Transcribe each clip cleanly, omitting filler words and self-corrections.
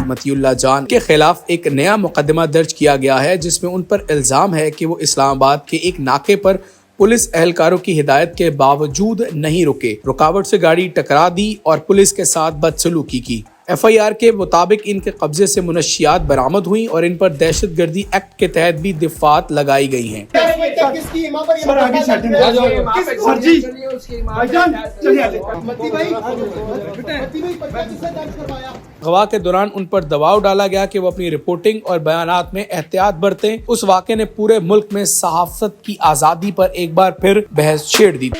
مطیع اللہ جان کے خلاف ایک نیا مقدمہ درج کیا گیا ہے جس میں ان پر الزام ہے کہ وہ اسلام آباد کے ایک ناکے پر پولیس اہلکاروں کی ہدایت کے باوجود نہیں رکے، رکاوٹ سے گاڑی ٹکرا دی اور پولیس کے ساتھ بدسلوکی کی۔ ایف آئی آر کے مطابق ان کے قبضے سے منشیات برآمد ہوئیں اور ان پر دہشت گردی ایکٹ کے تحت بھی دفعات لگائی گئی ہیں۔ اغوا کے دوران ان پر دباؤ ڈالا گیا کہ وہ اپنی رپورٹنگ اور بیانات میں احتیاط برتیں۔ اس واقعے نے پورے ملک میں صحافت کی آزادی پر ایک بار پھر بحث چھیڑ دی۔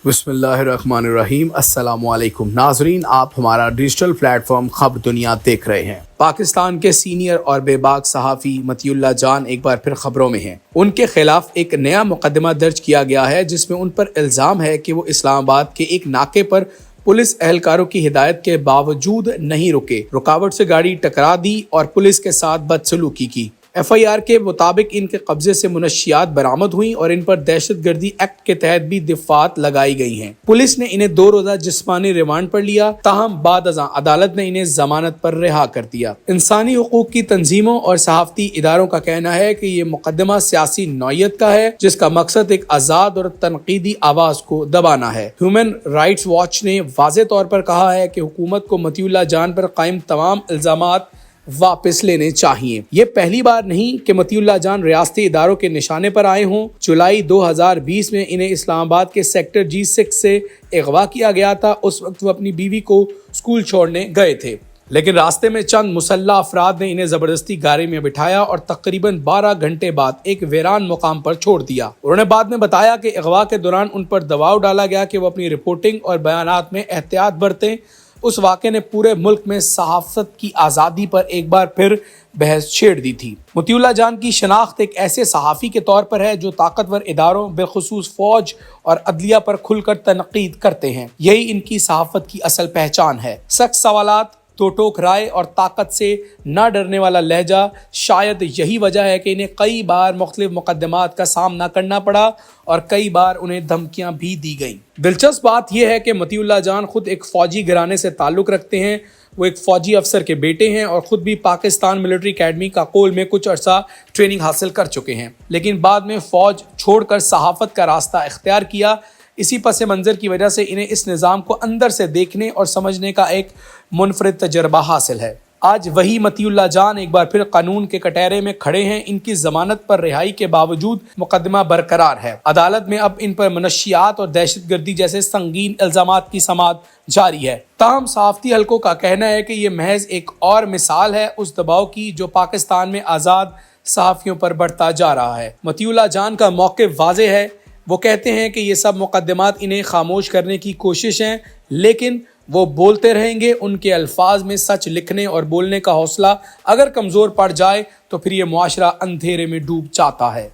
بسم اللہ الرحمن الرحیم۔ السلام علیکم ناظرین، آپ ہمارا ڈیجیٹل پلیٹ فارم خبر دنیا دیکھ رہے ہیں۔ پاکستان کے سینئر اور بے باک صحافی مطیع اللہ جان ایک بار پھر خبروں میں ہیں۔ ان کے خلاف ایک نیا مقدمہ درج کیا گیا ہے جس میں ان پر الزام ہے کہ وہ اسلام آباد کے ایک ناکے پر پولیس اہلکاروں کی ہدایت کے باوجود نہیں رکے، رکاوٹ سے گاڑی ٹکرا دی اور پولیس کے ساتھ بدسلوکی کی۔ ایف آئی آر کے مطابق ان کے قبضے سے منشیات برآمد ہوئیں اور ان پر دہشت گردی ایکٹ کے تحت بھی دفعات لگائی گئی ہیں۔ پولیس نے انہیں 2 روزہ جسمانی ریمانڈ پر لیا، تاہم بعد ازاں عدالت نے انہیں ضمانت پر رہا کر دیا۔ انسانی حقوق کی تنظیموں اور صحافتی اداروں کا کہنا ہے کہ یہ مقدمہ سیاسی نوعیت کا ہے جس کا مقصد ایک آزاد اور تنقیدی آواز کو دبانا ہے۔ ہیومن رائٹس واچ نے واضح طور پر کہا ہے کہ حکومت کو مطیع اللہ جان پر قائم تمام الزامات واپس لینے چاہیے۔ یہ پہلی بار نہیں کہ مطیع اللہ جان ریاستی اداروں کے نشانے پر آئے ہوں۔ جولائی 2020 میں انہیں اسلام آباد کے سیکٹر G6 سے اغوا کیا گیا تھا۔ اس وقت وہ اپنی بیوی کو اسکول چھوڑنے گئے تھے، لیکن راستے میں چند مسلح افراد نے انہیں زبردستی گاڑی میں بٹھایا اور تقریباً 12 گھنٹے بعد ایک ویران مقام پر چھوڑ دیا۔ انہوں نے بعد میں بتایا کہ اغوا کے دوران ان پر دباؤ ڈالا گیا کہ وہ اپنی رپورٹنگ اور بیانات میں احتیاط برتیں۔ اس واقعے نے پورے ملک میں صحافت کی آزادی پر ایک بار پھر بحث چھیڑ دی تھی۔ مطیع اللہ جان کی شناخت ایک ایسے صحافی کے طور پر ہے جو طاقتور اداروں بالخصوص فوج اور عدلیہ پر کھل کر تنقید کرتے ہیں۔ یہی ان کی صحافت کی اصل پہچان ہے۔ سخت سوالات، تو ٹوک رائے اور طاقت سے نہ ڈرنے والا لہجہ، شاید یہی وجہ ہے کہ انہیں کئی بار مختلف مقدمات کا سامنا کرنا پڑا اور کئی بار انہیں دھمکیاں بھی دی گئیں۔ دلچسپ بات یہ ہے کہ مطیع اللہ جان خود ایک فوجی گھرانے سے تعلق رکھتے ہیں۔ وہ ایک فوجی افسر کے بیٹے ہیں اور خود بھی پاکستان ملٹری اکیڈمی کاکول میں کچھ عرصہ ٹریننگ حاصل کر چکے ہیں، لیکن بعد میں فوج چھوڑ کر صحافت کا راستہ اختیار کیا۔ اسی پس منظر کی وجہ سے انہیں اس نظام کو اندر سے دیکھنے اور سمجھنے کا ایک منفرد تجربہ حاصل ہے۔ آج وہی مطیع اللہ جان ایک بار پھر قانون کے کٹہرے میں کھڑے ہیں۔ ان کی ضمانت پر رہائی کے باوجود مقدمہ برقرار ہے۔ عدالت میں اب ان پر منشیات اور دہشت گردی جیسے سنگین الزامات کی سماعت جاری ہے۔ تاہم صحافتی حلقوں کا کہنا ہے کہ یہ محض ایک اور مثال ہے اس دباؤ کی جو پاکستان میں آزاد صحافیوں پر بڑھتا جا رہا ہے۔ مطیع اللہ جان کا موقف واضح ہے۔ وہ کہتے ہیں کہ یہ سب مقدمات انہیں خاموش کرنے کی کوشش ہیں، لیکن وہ بولتے رہیں گے۔ ان کے الفاظ میں سچ لکھنے اور بولنے کا حوصلہ اگر کمزور پڑ جائے تو پھر یہ معاشرہ اندھیرے میں ڈوب جاتا ہے۔